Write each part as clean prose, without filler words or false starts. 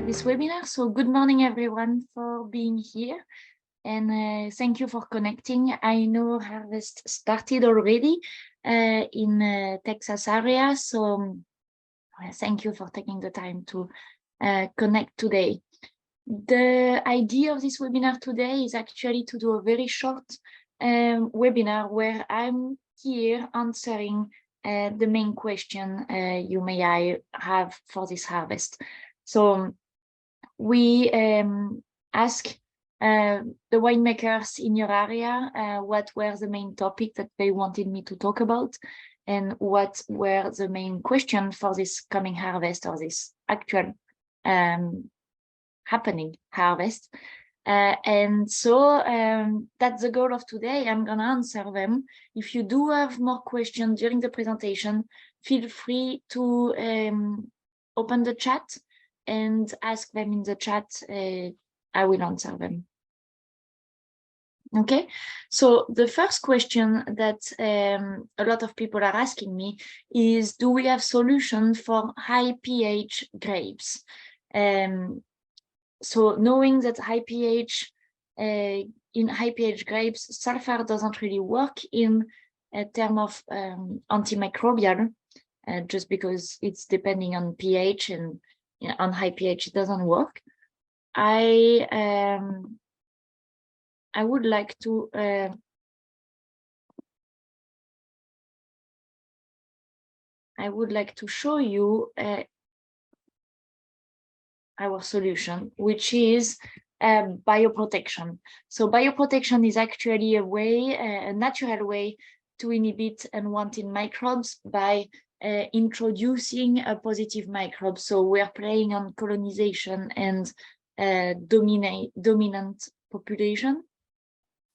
this webinar. So good morning, everyone, for being here. And thank you for connecting. I know harvest started already in Texas area. So thank you for taking the time to connect today. The idea of this webinar today is actually to do a very short webinar where I'm here answering the main question you may have for this harvest. So we ask the winemakers in your area what were the main topic that they wanted me to talk about and what were the main questions for this coming harvest or this actual happening harvest. And so that's the goal of today. I'm going to answer them. If you do have more questions during the presentation, feel free to open the chat and ask them in the chat. I will answer them. Okay, so the first question that a lot of people are asking me is, do we have solutions for high pH grapes? So knowing that in high pH grapes, sulfur doesn't really work in terms of antimicrobial, just because it's depending on pH, and on high pH it doesn't work. I would like to show you our solution, which is bioprotection. So bioprotection is actually a way, a natural way to inhibit unwanted microbes by introducing a positive microbe. So we are playing on colonization and dominant population.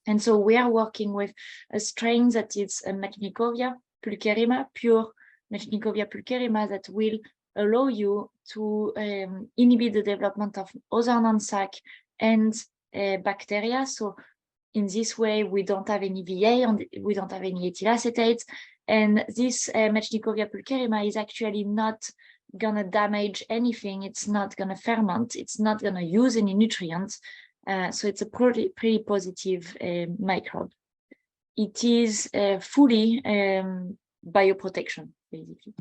And so we are working with a strain that is a Machnicovia pulcherrima, pure Machnicovia pulcherrima, that will allow you to inhibit the development of other non-SAC and bacteria. So in this way, we don't have any VA, and we don't have any ethyl acetates. And this Machnicovia pulcherrima is actually not going to damage anything. It's not going to ferment. It's not going to use any nutrients. So it's a pretty positive microbe. It is fully bioprotection, basically.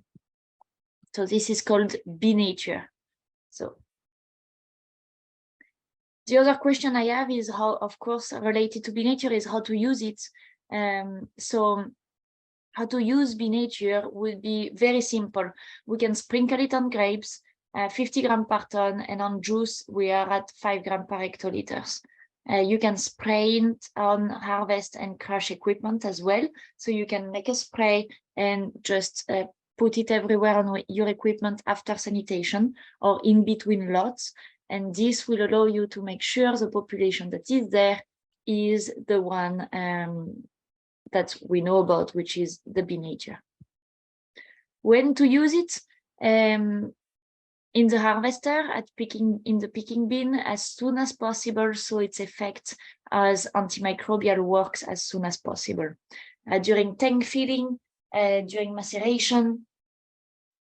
So this is called bnature. So the other question I have is how, of course, related to bnature, is how to use it. So how to use bnature would be very simple. We can sprinkle it on grapes, 50 grams per ton, and on juice we are at 5 grams per hectoliters. You can spray it on harvest and crush equipment as well. So you can make a spray and just put it everywhere on your equipment after sanitation or in between lots. And this will allow you to make sure the population that is there is the one that we know about, which is the bnature. When to use it? In the harvester, in the picking bin, as soon as possible, so its effect as antimicrobial works as soon as possible. During tank filling, during maceration,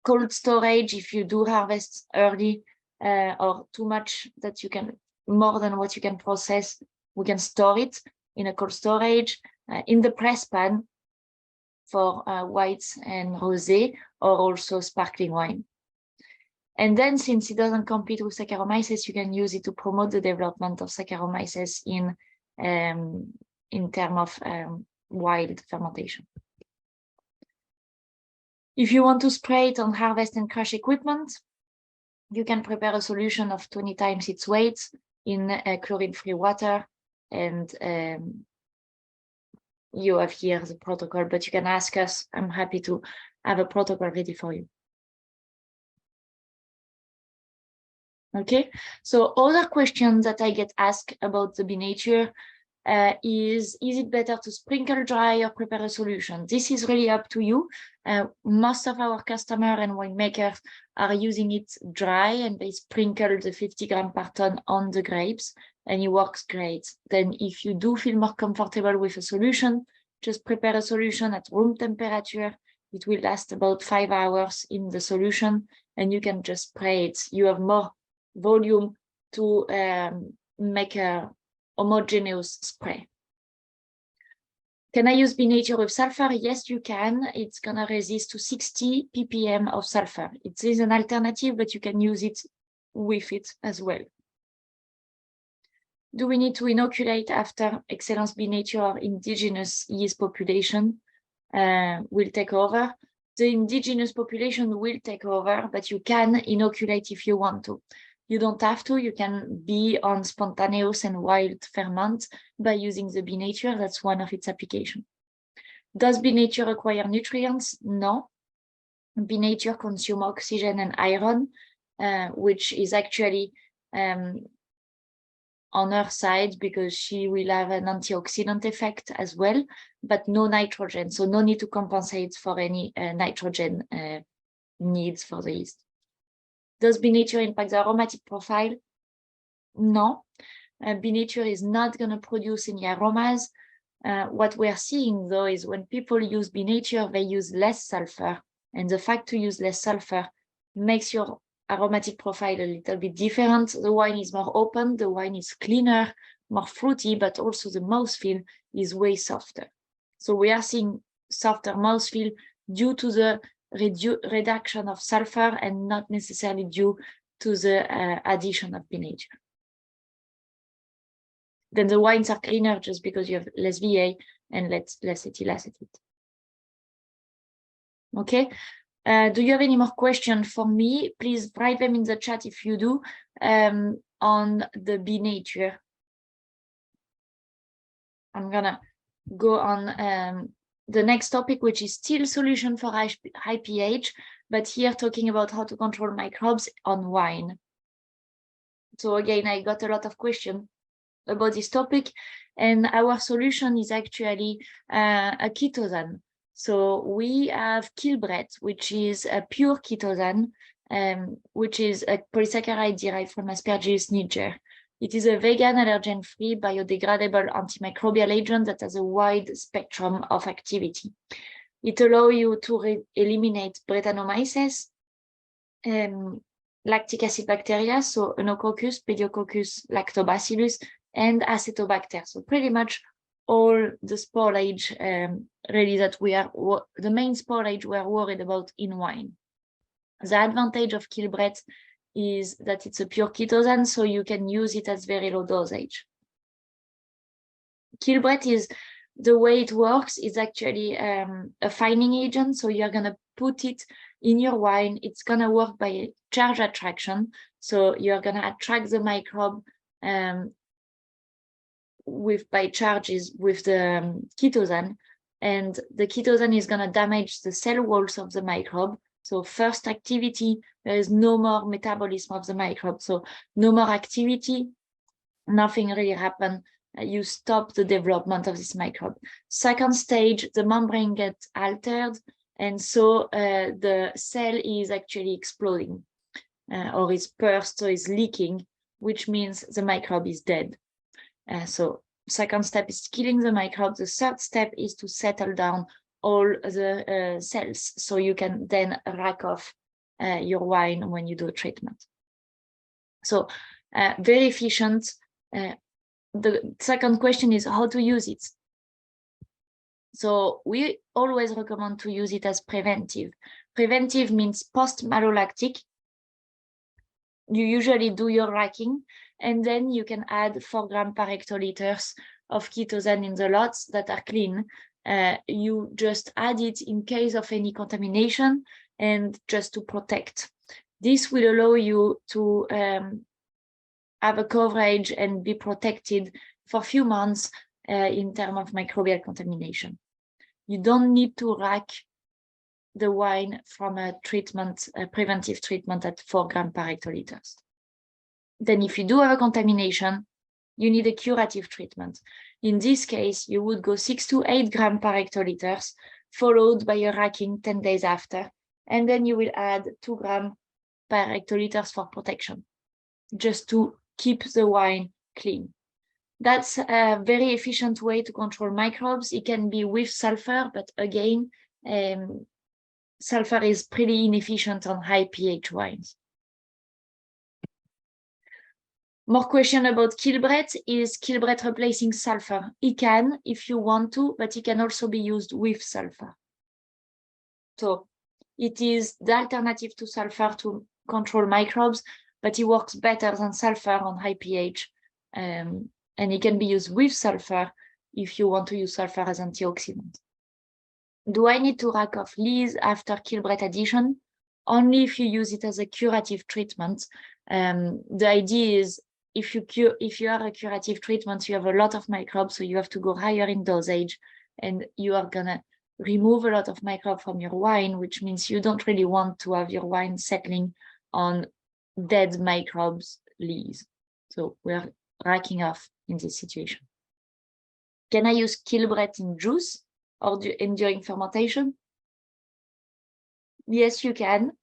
cold storage, if you do harvest early or too much that you can, more than what you can process, we can store it in a cold storage, in the press pan for whites and rosé, or also sparkling wine. And then, since it doesn't compete with Saccharomyces, you can use it to promote the development of Saccharomyces in terms of wild fermentation. If you want to spray it on harvest and crush equipment, you can prepare a solution of 20 times its weight in chlorine-free water, and you have here the protocol, but you can ask us. I'm happy to have a protocol ready for you. Okay, so other questions that I get asked about the bnature is it better to sprinkle dry or prepare a solution? This is really up to you. Most of our customers and winemakers are using it dry, and they sprinkle the 50 grams per ton on the grapes, and it works great. Then if you do feel more comfortable with a solution, just prepare a solution at room temperature. It will last about 5 hours in the solution, and you can just spray it. You have more volume to make a homogeneous spray. Can I use Binature with sulfur? Yes, you can. It's gonna resist to 60 ppm of sulfur. It is an alternative, but you can use it with it as well. Do we need to inoculate after Excellence Binature or indigenous yeast population will take over? The indigenous population will take over, but you can inoculate if you want to. You don't have to. You can be on spontaneous and wild ferment by using the Binature. That's one of its applications. Does Binature require nutrients? No. Binature consumes oxygen and iron, which is actually on her side because she will have an antioxidant effect as well, but no nitrogen. So no need to compensate for any nitrogen needs for the yeast. Does Binature impact the aromatic profile? No. Binature is not going to produce any aromas. What we are seeing though is when people use Binature, they use less sulfur. And the fact to use less sulfur makes your aromatic profile a little bit different. The wine is more open, the wine is cleaner, more fruity, but also the mouthfeel is way softer. So we are seeing softer mouthfeel due to the reduction of sulfur and not necessarily due to the addition of Binature. Then the wines are cleaner just because you have less VA and less ethyl acetate. Okay. Do you have any more questions for me? Please write them in the chat if you do on the Binature. I'm gonna go on the next topic, which is still solution for high pH, but here talking about how to control microbes on wine. So again, I got a lot of questions about this topic, and our solution is actually a ketosane. So we have Kilbret, which is a pure ketosane, which is a polysaccharide derived from Aspergillus niger. It is a vegan, allergen-free, biodegradable antimicrobial agent that has a wide spectrum of activity. It allows you to eliminate Brettanomyces, lactic acid bacteria, so Enococcus, Pediococcus, Lactobacillus, and Acetobacter. So pretty much all the sporage really that we are, the main sporage we are worried about in wine. The advantage of Kilbret is that it's a pure ketosane, so you can use it at very low dosage. Kilbret is, the way it works is actually a fining agent, so you're going to put it in your wine. It's going to work by charge attraction, so you're going to attract the microbe by charges with the ketosane, and the ketosane is going to damage the cell walls of the microbe. So first activity, there is no more metabolism of the microbe, so no more activity, nothing really happened. You stop the development of this microbe. Second stage, the membrane gets altered, and so the cell is actually exploding or is burst, or is leaking, which means the microbe is dead. So second step is killing the microbe. The third step is to settle down all the cells, so you can then rack off your wine when you do a treatment. So very efficient. The second question is how to use it. So we always recommend to use it as preventive. Preventive means post-malolactic. You usually do your racking, and then you can add 4 grams per hectoliters of ketosane in the lots that are clean. You just add it in case of any contamination and just to protect. This will allow you to have a coverage and be protected for a few months in terms of microbial contamination. You don't need to rack the wine from a treatment, a preventive treatment at 4 grams per hectoliters. Then if you do have a contamination, you need a curative treatment. In this case, you would go 6 to 8 grams per hectoliters, followed by a racking 10 days after, and then you will add 2 grams per hectoliters for protection, just to keep the wine clean. That's a very efficient way to control microbes. It can be with sulfur, but again, sulfur is pretty inefficient on high pH wines. More question about Kilbret. Is Kilbret replacing sulfur? It can if you want to, but it can also be used with sulfur. So it is the alternative to sulfur to control microbes, but it works better than sulfur on high pH. And it can be used with sulfur if you want to use sulfur as antioxidant. Do I need to rack off lees after Kilbret addition? Only if you use it as a curative treatment. The idea is if you are a curative treatment, you have a lot of microbes, so you have to go higher in dosage, and you are gonna remove a lot of microbes from your wine, which means you don't really want to have your wine settling on dead microbes lees. So we're racking off in this situation. Can I use Kilbret in juice or during fermentation? Yes, you can.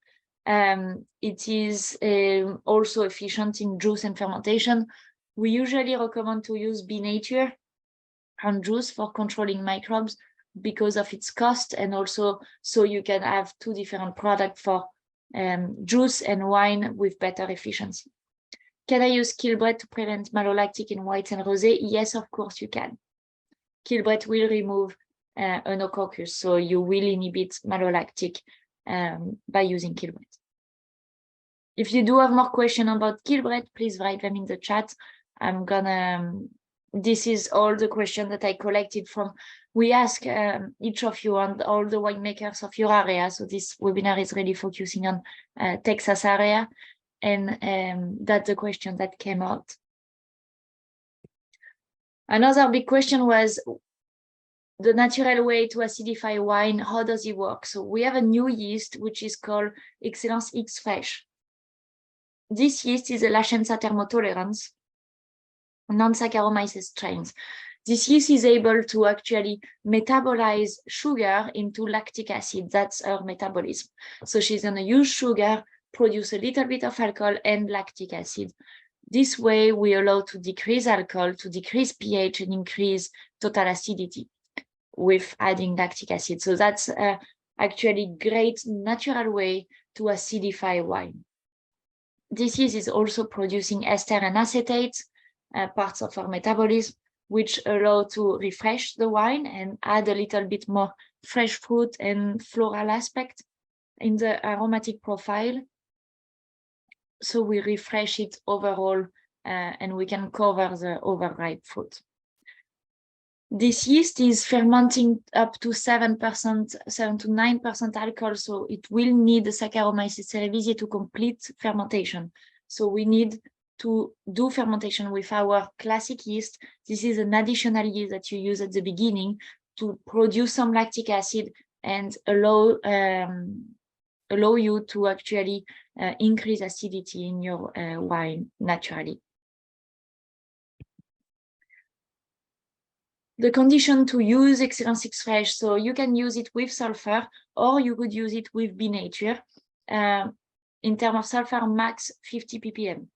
It is also efficient in juice and fermentation. We usually recommend to use Be Nature on juice for controlling microbes because of its cost, and also so you can have two different products for juice and wine with better efficiency. Can I use Kilbret to prevent malolactic in whites and rosé? Yes, of course you can. Kilbret will remove Enococcus, so you will inhibit malolactic by using Kilbret. If you do have more questions about Kilbret, please write them in the chat. This is all the questions that I collected from. We ask each of you and all the winemakers of your area. So this webinar is really focusing on Texas area, and that's the question that came out. Another big question was the natural way to acidify wine. How does it work? So we have a new yeast, which is called Excellence X Fresh. This yeast is a Lachenza thermotolerance, non-Saccharomyces strains. This yeast is able to actually metabolize sugar into lactic acid. That's her metabolism. So she's going to use sugar, produce a little bit of alcohol and lactic acid. This way, we allow to decrease alcohol, to decrease pH, and increase total acidity with adding lactic acid. So that's actually great natural way to acidify wine. This yeast is also producing ester and acetate, parts of our metabolism, which allow to refresh the wine and add a little bit more fresh fruit and floral aspect in the aromatic profile. So we refresh it overall and we can cover the overripe fruit. This yeast is fermenting up to 7%, 7 to 9% alcohol, so it will need the Saccharomyces cerevisiae to complete fermentation. So we need to do fermentation with our classic yeast. This is an additional yeast that you use at the beginning to produce some lactic acid and allow you to actually increase acidity in your wine naturally. The condition to use Excellence X Fresh, so you can use it with sulfur or you could use it with Be Nature. In terms of sulfur, max 50 ppm.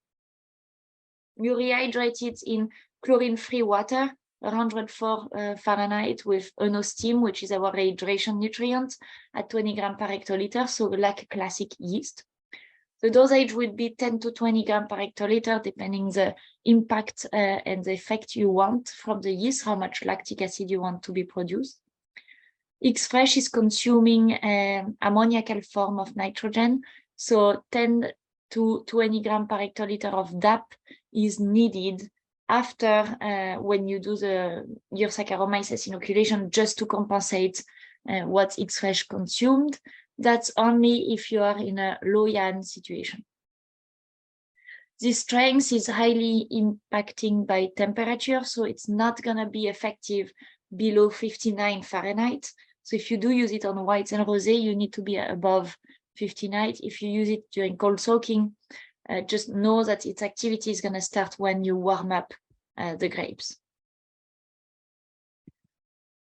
You rehydrate it in chlorine-free water, 104 Fahrenheit with steam, which is our rehydration nutrient, at 20 grams per hectoliter, so like a classic yeast. The dosage would be 10 to 20 grams per hectoliter, depending the impact and the effect you want from the yeast, how much lactic acid you want to be produced. X-Fresh is consuming an ammoniacal form of nitrogen, so 10 to 20 grams per hectoliter of DAP is needed after when you do your Saccharomyces inoculation, just to compensate what X-Fresh consumed. That's only if you are in a low YAN situation. This strength is highly impacting by temperature, so it's not going to be effective below 59 Fahrenheit. So if you do use it on whites and rosé, you need to be above 59. If you use it during cold soaking, just know that its activity is going to start when you warm up the grapes.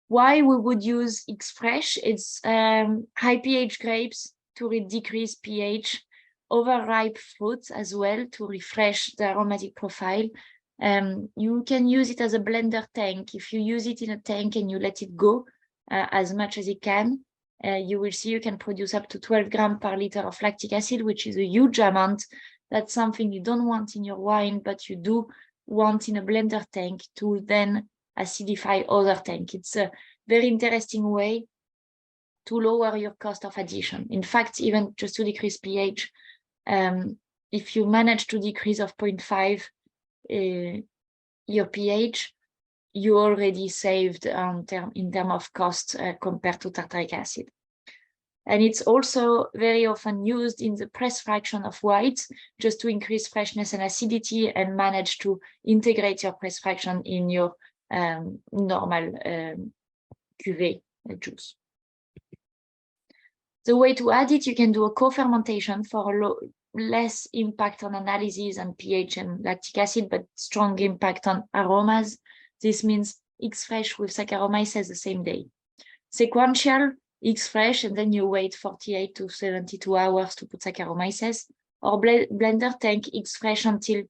Why we would use X-Fresh? It's high pH grapes to decrease pH, overripe fruits as well to refresh the aromatic profile. You can use it as a blender tank. If you use it in a tank and you let it go as much as it can, you will see you can produce up to 12 grams per liter of lactic acid, which is a huge amount. That's something you don't want in your wine, but you do want in a blender tank to then acidify other tank. It's a very interesting way to lower your cost of addition. In fact, even just to decrease pH, if you manage to decrease of 0.5 your pH, you already saved in terms of cost compared to tartaric acid. And it's also very often used in the press fraction of whites, just to increase freshness and acidity and manage to integrate your press fraction in your normal cuvée juice. The way to add it, you can do a co-fermentation for less impact on analysis and pH and lactic acid, but strong impact on aromas. This means X-Fresh with Saccharomyces the same day. Sequential, X-Fresh, and then you wait 48 to 72 hours to put Saccharomyces, or blender tank X-Fresh until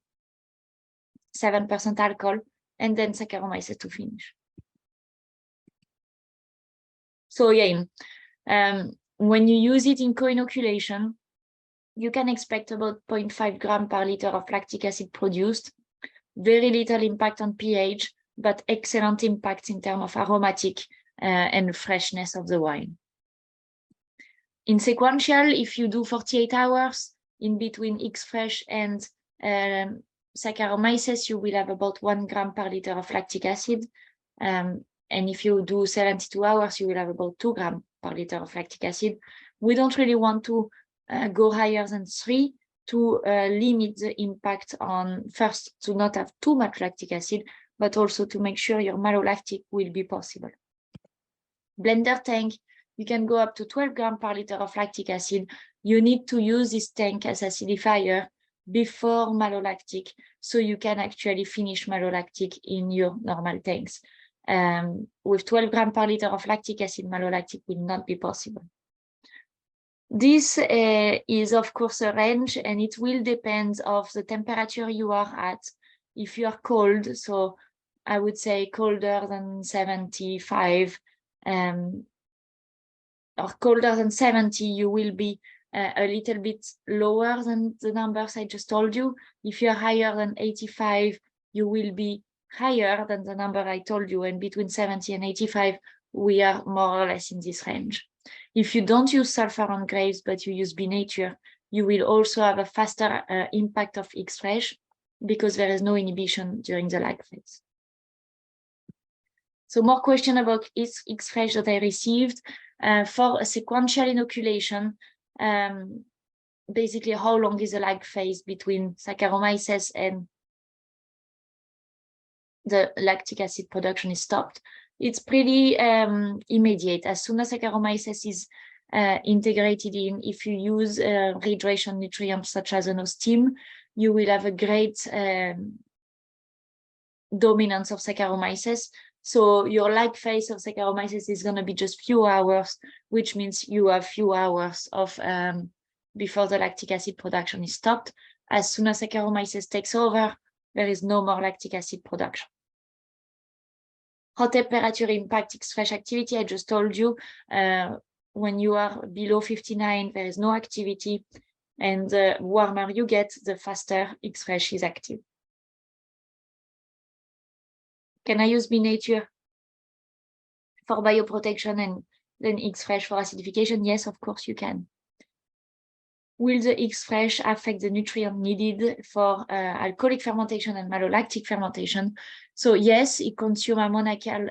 7% alcohol, and then Saccharomyces to finish. So yeah, when you use it in co-inoculation, you can expect about 0.5 gram per liter of lactic acid produced, very little impact on pH, but excellent impact in terms of aromatic and freshness of the wine. In sequential, if you do 48 hours in between X-Fresh and Saccharomyces, you will have about 1 gram per liter of lactic acid. And if you do 72 hours, you will have about 2 grams per liter of lactic acid. We don't really want to go higher than 3 to limit the impact on, first, to not have too much lactic acid, but also to make sure your malolactic will be possible. Blender tank, you can go up to 12 grams per liter of lactic acid. You need to use this tank as acidifier before malolactic, so you can actually finish malolactic in your normal tanks. With 12 grams per liter of lactic acid, malolactic will not be possible. This is, of course, a range, and it will depend of the temperature you are at. If you are cold, so I would say colder than 75, or colder than 70, you will be a little bit lower than the numbers I just told you. If you're higher than 85, you will be higher than the number I told you, and between 70 and 85, we are more or less in this range. If you don't use sulfur on grapes, but you use Nature, you will also have a faster impact of X-Fresh because there is no inhibition during the lag phase. So more question about X-Fresh that I received. For a sequential inoculation, basically how long is the lag phase between Saccharomyces and the lactic acid production is stopped? It's pretty immediate. As soon as Saccharomyces is integrated in, if you use rehydration nutrients such as an steam, you will have a great dominance of Saccharomyces. So your lag phase of Saccharomyces is going to be just few hours, which means you have few hours of before the lactic acid production is stopped. As soon as Saccharomyces takes over, there is no more lactic acid production. Hot temperature impact X-Fresh activity, I just told you. When you are below 59, there is no activity, and the warmer you get, the faster X-Fresh is active. Can I use Nature for bioprotection and then X-Fresh for acidification? Yes, of course you can. Will the X-Fresh affect the nutrient needed for alcoholic fermentation and malolactic fermentation? So yes, it consumes ammoniacal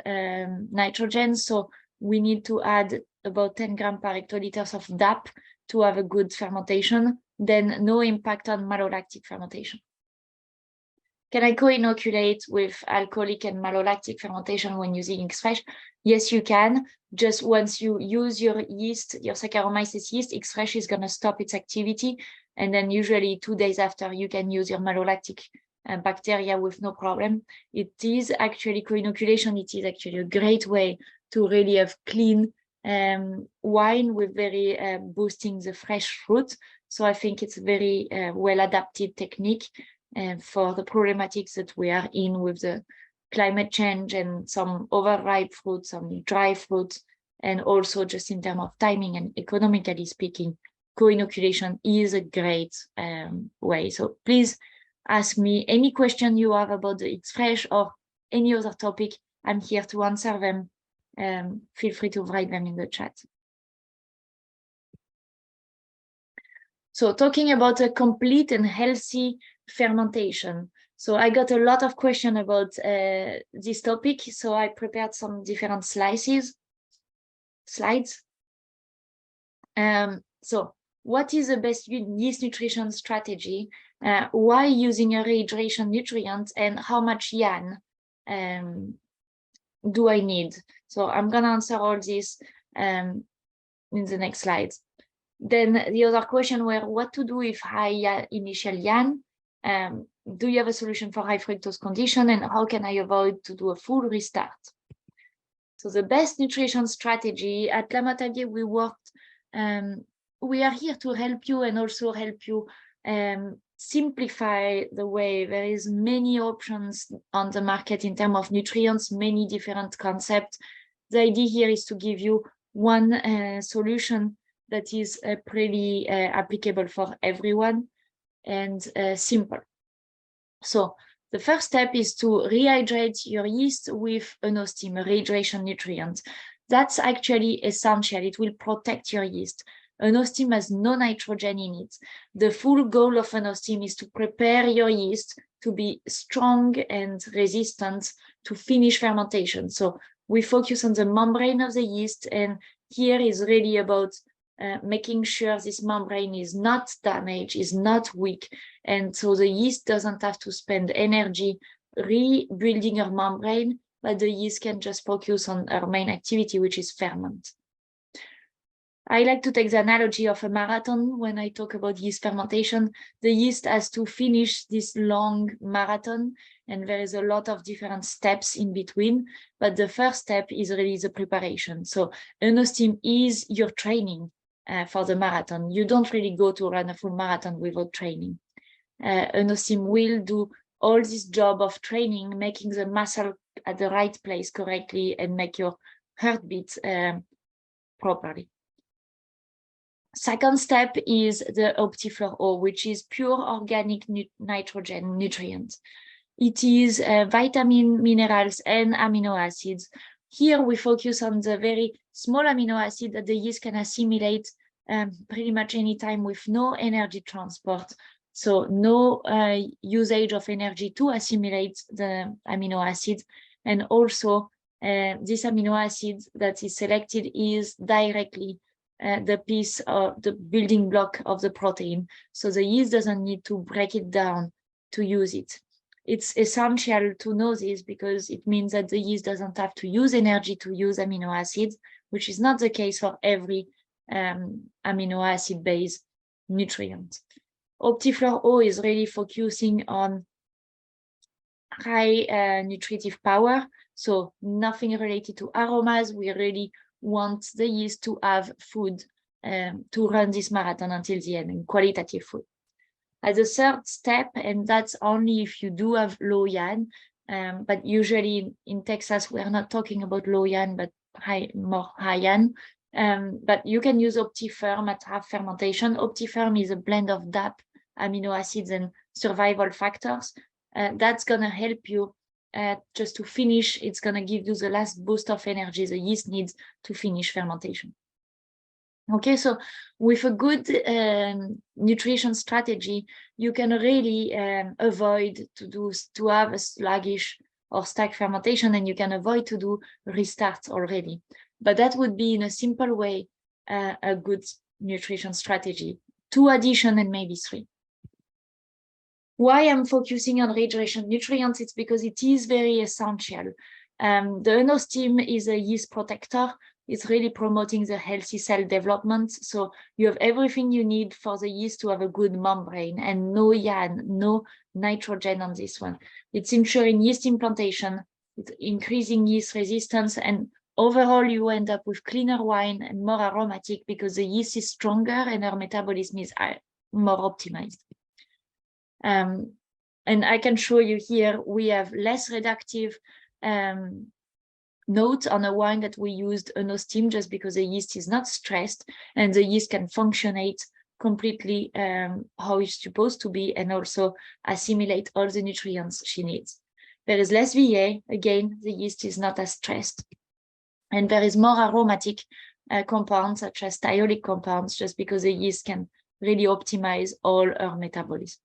nitrogen, so we need to add about 10 grams per hectoliters of DAP to have a good fermentation, then no impact on malolactic fermentation. Can I co-inoculate with alcoholic and malolactic fermentation when using X-Fresh? Yes, you can. Just once you use your yeast, your Saccharomyces yeast, X-Fresh is going to stop its activity. And then usually 2 days after, you can use your malolactic bacteria with no problem. It is actually co-inoculation. It is actually a great way to really have clean wine with very boosting the fresh fruit. So I think it's a very well-adapted technique for the problematics that we are in with the climate change and some overripe fruits, some dry fruits, and also just in terms of timing and economically speaking, co-inoculation is a great way. So please ask me any question you have about the It's Fresh or any other topic. I'm here to answer them. Feel free to write them in the chat. So talking about a complete and healthy fermentation. So I got a lot of questions about this topic. So I prepared some different slides. So what is the best yeast nutrition strategy? Why using a rehydration nutrient, and how much YAN do I need? So I'm gonna answer all this in the next slides. Then the other question were what to do if high initial YAN? Do you have a solution for high fructose condition, and how can I avoid to do a full restart? So the best nutrition strategy at L'Atelier, we are here to help you and also help you simplify the way. There is many options on the market in terms of nutrients, many different concepts. The idea here is to give you one solution that is pretty applicable for everyone and simple. So the first step is to rehydrate your yeast with an OSTIM, a rehydration nutrient. That's actually essential. It will protect your yeast. An OSTIM has no nitrogen in it. The full goal of an OSTIM is to prepare your yeast to be strong and resistant to finish fermentation. So we focus on the membrane of the yeast, and here is really about making sure this membrane is not damaged, is not weak, and so the yeast doesn't have to spend energy rebuilding her membrane, but the yeast can just focus on her main activity, which is ferment. I like to take the analogy of a marathon when I talk about yeast fermentation. The yeast has to finish this long marathon, and there is a lot of different steps in between, but the first step is really the preparation. So an OSTIM is your training for the marathon. You don't really go to run a full marathon without training. An OSTIM will do all this job of training, making the muscle at the right place correctly and make your heartbeat properly. Second step is the OptiFleur-O, which is pure organic nitrogen nutrient. It is vitamin, minerals, and amino acids. Here we focus on the very small amino acid that the yeast can assimilate pretty much anytime with no energy transport. So no usage of energy to assimilate the amino acids. And also this amino acid that is selected is directly the piece of the building block of the protein. So the yeast doesn't need to break it down to use it. It's essential to know this because it means that the yeast doesn't have to use energy to use amino acids, which is not the case for every amino acid based nutrient. OptiFleur-O is really focusing on high nutritive power, so nothing related to aromas. We really want the yeast to have food to run this marathon until the end, and qualitative food. As a third step, and that's only if you do have low YAN, but usually in Texas, we're not talking about low YAN, but more high YAN. But you can use OptiFerm at half fermentation. OptiFerm is a blend of DAP, amino acids, and survival factors. That's gonna help you just to finish. It's gonna give you the last boost of energy the yeast needs to finish fermentation. Okay, so with a good nutrition strategy, you can really avoid to have a sluggish or stagnant fermentation, and you can avoid to do restarts already. But that would be in a simple way a good nutrition strategy. 2 addition and maybe 3. Why I'm focusing on rehydration nutrients? It's because it is very essential. The OSTIM is a yeast protector. It's really promoting the healthy cell development. So you have everything you need for the yeast to have a good membrane, and no YAN, no nitrogen on this one. It's ensuring yeast implantation, it's increasing yeast resistance, and overall you end up with cleaner wine and more aromatic because the yeast is stronger and her metabolism is more optimized. And I can show you here, we have less reductive note on a wine that we used an OSTIM just because the yeast is not stressed and the yeast can functionate completely how it's supposed to be and also assimilate all the nutrients she needs. There is less VA, again, the yeast is not as stressed. And there is more aromatic compounds such as thiolic compounds, just because the yeast can really optimize all her metabolism.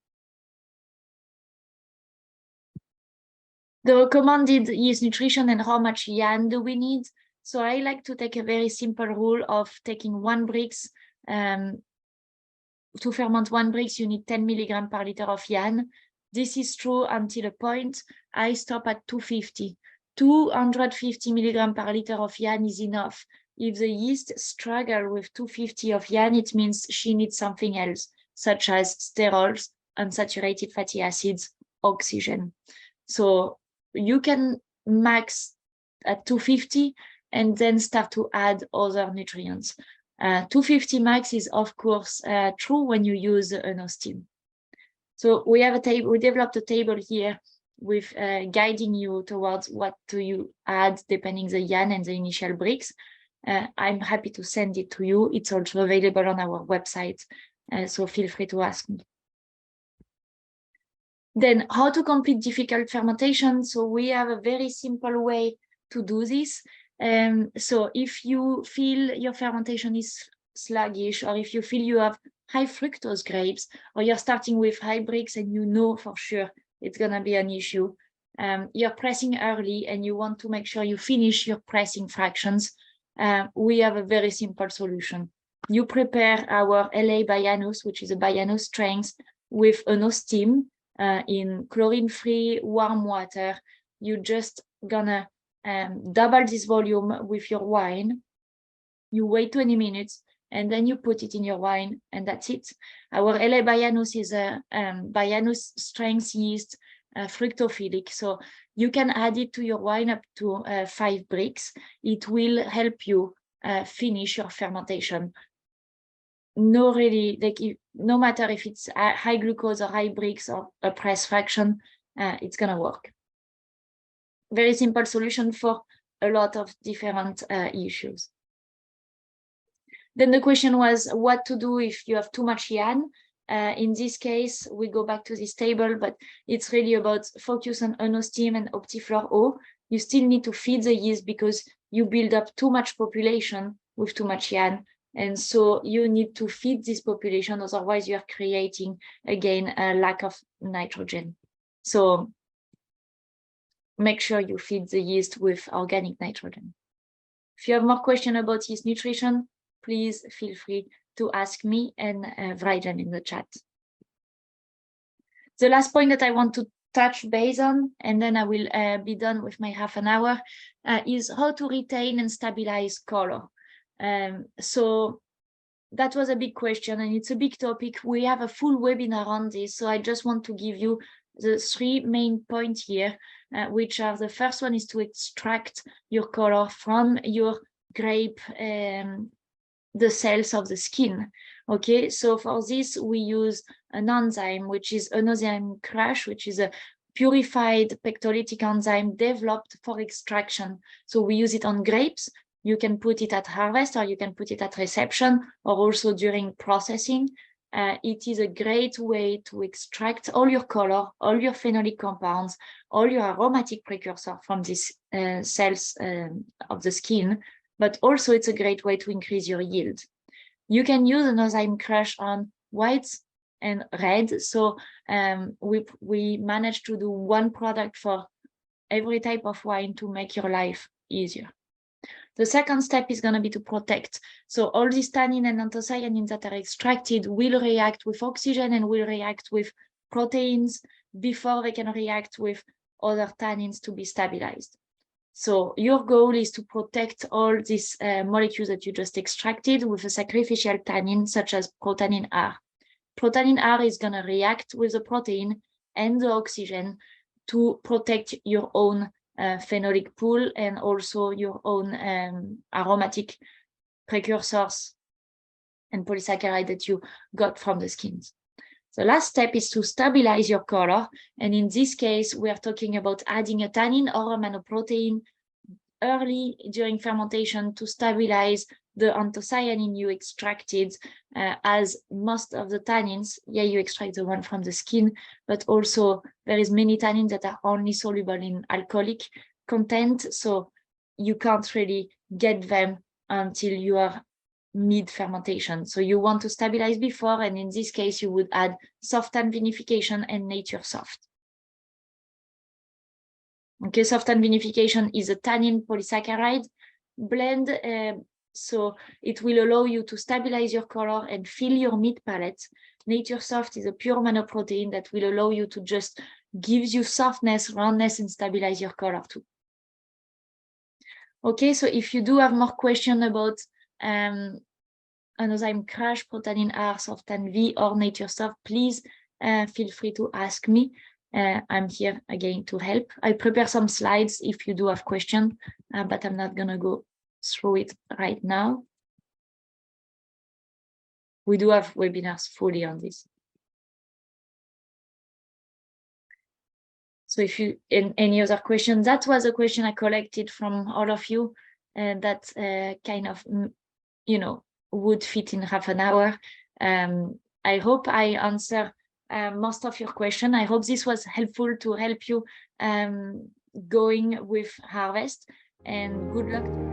The recommended yeast nutrition and how much yan do we need? So I like to take a very simple rule of taking 1 Brix. To ferment 1 Brix, you need 10 milligrams per liter of yan. This is true until a point. I stop at 250. 250 milligrams per liter of yan is enough. If the yeast struggle with 250 of yan, it means she needs something else, such as sterols, unsaturated fatty acids, oxygen. So you can max at 250 and then start to add other nutrients. 250 max is of course true when you use an steam. So we have a table, we developed a table here with guiding you towards what do you add depending the yan and the initial Brix. I'm happy to send it to you. It's also available on our website, so feel free to ask me. Then how to complete difficult fermentation. So we have a very simple way to do this. So if you feel your fermentation is sluggish, or if you feel you have high fructose grapes, or you're starting with high Brix and you know for sure it's gonna be an issue, you're pressing early and you want to make sure you finish your pressing fractions, we have a very simple solution. You prepare our LA Baianus, which is a Baianus strength, with an steam in chlorine-free warm water. You just gonna double this volume with your wine. You wait 20 minutes and then you put it in your wine, and that's it. Our LA Baianus is a Baianus strength yeast, fructophilic. So you can add it to your wine up to 5 Brix. It will help you finish your fermentation. No, really, like no matter if it's high glucose or high Brix or a press fraction, it's gonna work. Very simple solution for a lot of different issues. Then the question was what to do if you have too much yan. In this case, we go back to this table, but it's really about focus on Onosteam and Optiflor O. You still need to feed the yeast because you build up too much population with too much yan. And so you need to feed this population, otherwise you are creating, again, a lack of nitrogen. So make sure you feed the yeast with organic nitrogen. If you have more questions about yeast nutrition, please feel free to ask me and write them in the chat. The last point that I want to touch base on, and then I will be done with my half an hour, is how to retain and stabilize color. So that was a big question and it's a big topic. We have a full webinar on this, so I just want to give you the 3 main points here, which are: the first one is to extract your color from your grape, the cells of the skin. Okay, so for this we use an enzyme, which is an enzyme crush, which is a purified pectolytic enzyme developed for extraction. So we use it on grapes. You can put it at harvest, or you can put it at reception, or also during processing. It is a great way to extract all your color, all your phenolic compounds, all your aromatic precursor from these cells of the skin, but also it's a great way to increase your yield. You can use an enzyme crush on whites and red. So we managed to do one product for every type of wine to make your life easier. The second step is going to be to protect. So all these tannin and anthocyanins that are extracted will react with oxygen and will react with proteins before they can react with other tannins to be stabilized. So your goal is to protect all these molecules that you just extracted with a sacrificial tannin, such as protannin R. Protannin R is going to react with the protein and the oxygen to protect your own phenolic pool and also your own aromatic precursors and polysaccharide that you got from the skins. The last step is to stabilize your color. And in this case, we are talking about adding a tannin or a manoprotein early during fermentation to stabilize the anthocyanin you extracted as most of the tannins, yeah, you extract the one from the skin, but also there is many tannins that are only soluble in alcoholic content, so you can't really get them until you are mid-fermentation. So you want to stabilize before, and in this case, you would add soft tannin vinification and nature soft. Okay, soft tannin vinification is a tannin polysaccharide blend, so it will allow you to stabilize your color and fill your meat palette. Nature soft is a pure monoprotein that will allow you to just gives you softness, roundness, and stabilize your color too. Okay, so if you do have more questions about enzyme crash, protanine R, soft tannin V, or nature soft, please feel free to ask me. I'm here again to help. I prepare some slides if you do have questions, but I'm not gonna go through it right now. We do have webinars fully on this. So if you, any other questions, that was a question I collected from all of you, that kind of, you know, would fit in half an hour. I hope I answer most of your question. I hope this was helpful to help you going with harvest, and good luck.